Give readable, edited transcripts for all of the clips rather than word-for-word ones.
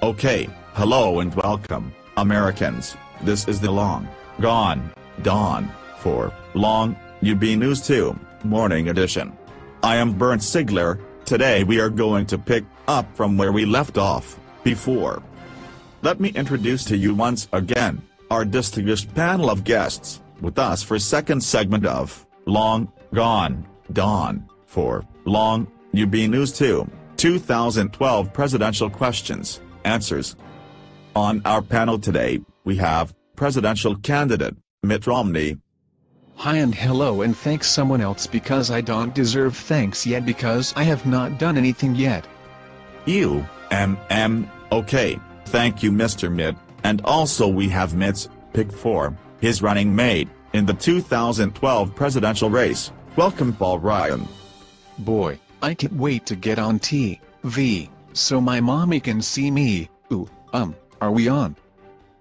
Okay, hello and welcome, Americans. This is the Long Gone Dawn for Long UB News 2 Morning Edition. I am Bernd Sigler. Today we are going to pick up from where we left off before. Let me introduce to you once again our distinguished panel of guests with us for second segment of Long Gone Dawn for Long UB News 2 2012 Presidential Questions, Answers. On our panel today, we have presidential candidate Mitt Romney. Hi and hello, and thanks someone else because I don't deserve thanks yet because I have not done anything yet. Okay, thank you Mr. Mitt, and also we have Mitt's pick for his running mate in the 2012 presidential race. Welcome Paul Ryan. Boy, I can't wait to get on TV, so my mommy can see me. Are we on?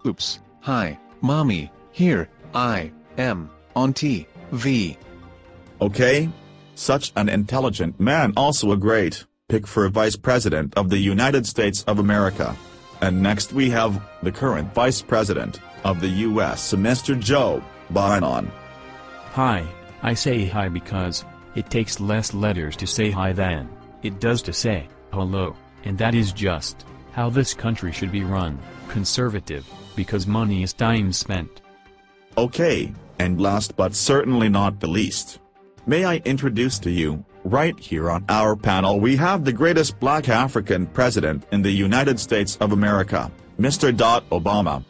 Oops, hi, mommy, here, I am on TV. Okay. Such an intelligent man, also a great pick for Vice President of the United States of America. And next we have the current Vice President of the U.S. Mr. Joe Biden. Hi, I say hi because it takes less letters to say hi than it does to say hello, and that is just how this country should be run, conservative, because money is time spent. Okay, and last but certainly not the least, may I introduce to you, right here on our panel we have the greatest black African president in the United States of America, Mr. Obama.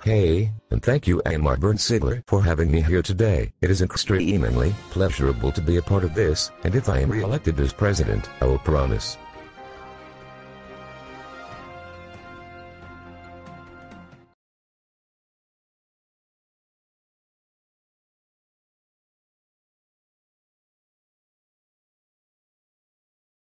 Hey, and thank you Bernd Sigler for having me here today. It is extremely pleasurable to be a part of this, and if I am re-elected as president, I will promise